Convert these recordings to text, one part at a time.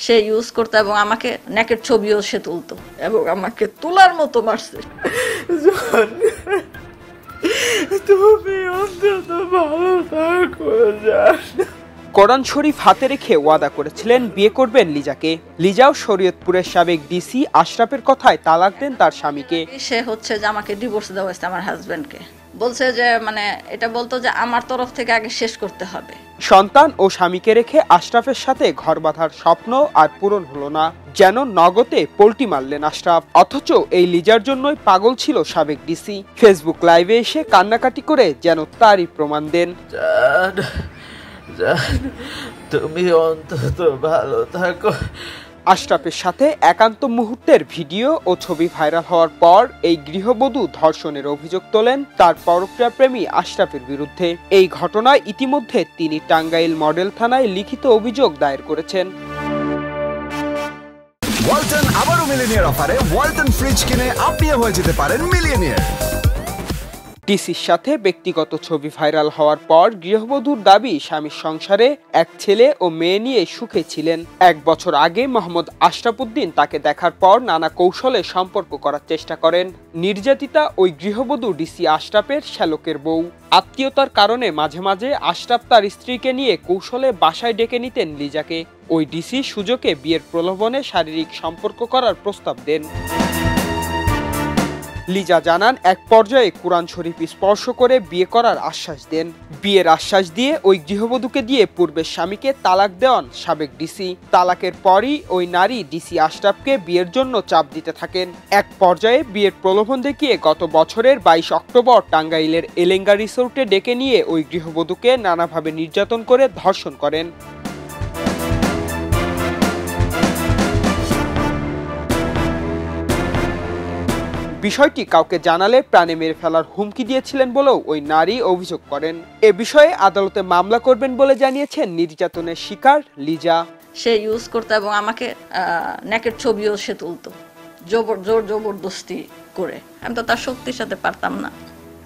সে use করতো এবং আমাকে নেকের ছবিও সে তুলতো এবং আমাকে তোলার মতো মারছে। তুমি অন্তত ভালো থাকো। কোরআন শরীফ হাতে রেখে ওয়াদা করেছিলেন বিয়ে করবেন লিজাকে। লিজাও শরীয়তপুরের সাবেক ডিসি আশরাফের কথায় তালাক দেন তার স্বামীকে। সে হচ্ছে যে আমাকে ডিভোর্স দেওয়া হয়েছে আমার হাজবেন্ডকে, বলছে যে মানে এটা বলতো যে আমার তরফ থেকে আগে শেষ করতে হবে। সন্তান ও স্বামীকে রেখে আশরাফের সাথে ঘর বাঁধার স্বপ্ন আর পূরণ হলো না, যেন নগদে পোল্টি মারলেন আশরাফ। অথচ এই লিজার জন্যই পাগল ছিল সাবেক ডিসি। ফেসবুক লাইভে এসে কান্নাকাটি করে যেন তারই প্রমাণ দেন। তুমি অন্তত ভালো থাকো। আশরাফের সাথে একান্ত মুহূর্তের ভিডিও ও ছবি ভাইরাল হওয়ার পর এই গৃহবধূ ধর্ষণের অভিযোগ তোলেন তার পরক্রিয়া প্রেমী আশরাফের বিরুদ্ধে। এই ঘটনায় ইতিমধ্যে তিনি টাঙ্গাইল মডেল থানায় লিখিত অভিযোগ দায়ের করেছেন। ওয়ালটন আবারও মিলিয়নিয়ার অফারে ওয়ালটন ফ্রিজ কিনে আপনিও হয়ে যেতে পারেন মিলিয়নিয়ার। ডিসির সাথে ব্যক্তিগত ছবি ভাইরাল হওয়ার পর গৃহবধূর দাবি স্বামীর সংসারে এক ছেলে ও মেয়ে নিয়ে সুখে ছিলেন। 1 বছর আগে মোহাম্মদ আশরাফ উদ্দিন তাকে দেখার পর নানা কৌশলে সম্পর্ক করার চেষ্টা করেন। নির্যাতিতা ওই গৃহবধূ ডিসি আশরাফের শ্যালকের বউ। আত্মীয়তার কারণে মাঝে মাঝে আশরাফ তার স্ত্রীকে নিয়ে কৌশলে বাসায় ডেকে নিতেন লিজাকে। ওই ডিসি সুযোগে বিয়ের প্রলোভনে শারীরিক সম্পর্ক করার প্রস্তাব দেন। লিজা জানান এক পর্যায়ে কোরআন শরীফ স্পর্শ করে বিয়ে করার আশ্বাস দেন। বিয়ের আশ্বাস দিয়ে ওই গৃহবধূকে দিয়ে পূর্বের স্বামীকে তালাক দেওয়ান সাবেক ডিসি। তালাকের পরই ওই নারী ডিসি আশরাফকে বিয়ের জন্য চাপ দিতে থাকেন। এক পর্যায়ে বিয়ের প্রলোভন দেখিয়ে গত বছরের 22 অক্টোবর টাঙ্গাইলের এলেঙ্গা রিসোর্টে ডেকে নিয়ে ওই গৃহবধূকে নানাভাবে নির্যাতন করে ধর্ষণ করেন। বিষয়টি কাউকে জানালে প্রাণে মেরে ফেলার হুমকি দিয়েছিলেন বলেও ওই নারী অভিযোগ করেন। এ বিষয়ে আদালতে মামলা করবেন বলে জানিয়েছেন নির্যাতনের শিকার লিজা। সে ইউজ করতো এবং আমাকে নেকের ছবিও সে তুলতো জবরদস্তি করে। আমি তো তার শক্তির সাথে পারতাম না।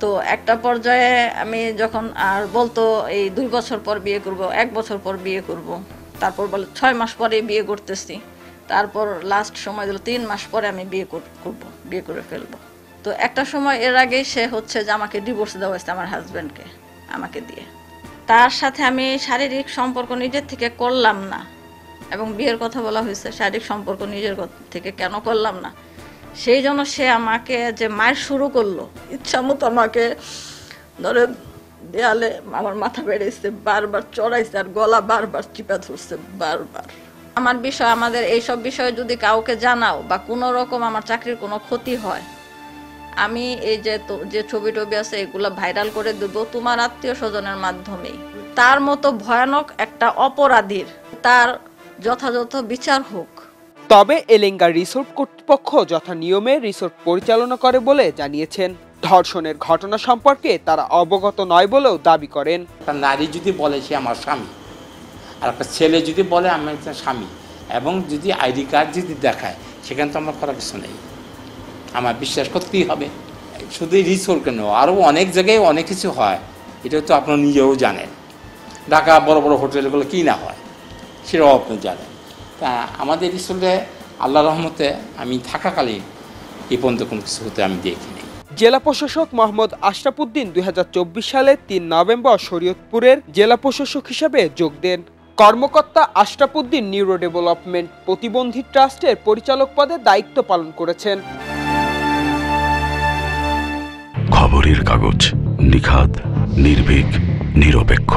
তো একটা পর্যায়ে আমি যখন আর বলতো এই 2 বছর পর বিয়ে করব, 1 বছর পর বিয়ে করব, তারপর বলে 6 মাস পরে বিয়ে করতেছি, তারপর লাস্ট সময় দিল 3 মাস পরে আমি বিয়ে করে ফেলবো। তো একটা সময় এর আগে সে হচ্ছে যে আমাকে ডিভোর্স দেওয়া হয়েছে আমার হাজবেন্ডকে আমাকে দিয়ে। তার সাথে আমি শারীরিক সম্পর্ক নিজের থেকে করলাম না এবং বিয়ের কথা বলা হয়েছে, শারীরিক সম্পর্ক নিজের থেকে কেন করলাম না সেই জন্য সে আমাকে যে মার শুরু করলো, ইচ্ছা মতো আমাকে ধরে দেয়ালে আমার মাথা বেড়েছে, বারবার চড়াইছে আর গলা বারবার চিপা ধরছে বারবার। আমার বিষয়, আমাদের এইসব বিষয়ে যদি কাউকে জানাও বা কোনো রকম আমার চাকরির কোনো ক্ষতি হয়, আমি এই যে ছবি টবি আছে এগুলো ভাইরাল করে দেব তোমার আত্মীয় স্বজনের মাধ্যমেই। তার মতো ভয়ানক একটা অপরাধীর তার যথাযথ বিচার হোক। তবে এলেঙ্গা রিসোর্ট কর্তৃপক্ষ যথা নিয়মে রিসোর্ট পরিচালনা করে বলে জানিয়েছেন। ধর্ষণের ঘটনা সম্পর্কে তারা অবগত নয় বলেও দাবি করেন। নারী যদি বলে সে আমার স্বামী, আর একটা ছেলে যদি বলে আমি একটা স্বামী, এবং যদি আইডি কার্ড যদি দেখায়, সেখানে তো আমার করার কিছু নেই, আমার বিশ্বাস করতেই হবে। শুধু রিসোর্ট কেন, আরও অনেক জায়গায় অনেক কিছু হয়, এটা তো আপনারা নিজেও জানেন। ঢাকা বড় বড় হোটেলগুলো কী না হয় সেটাও আপনি জানেন। তা আমাদের রিসোর্টে আল্লাহ রহমতে আমি থাকাকালীন এই পর্যন্ত কোনো কিছু হতে আমি দেখিনি। জেলা প্রশাসক মোহাম্মদ আশরাফ উদ্দিন 2024 সালে 3 নভেম্বর শরীয়তপুরের জেলা প্রশাসক হিসেবে যোগ দেন। কর্মকর্তা আশরাফ উদ্দিন নিউরো ডেভেলপমেন্ট প্রতিবন্ধী ট্রাস্টের পরিচালক পদে দায়িত্ব পালন করেছেন। খবরের কাগজ, নিখাত, নির্ভীক, নিরপেক্ষ।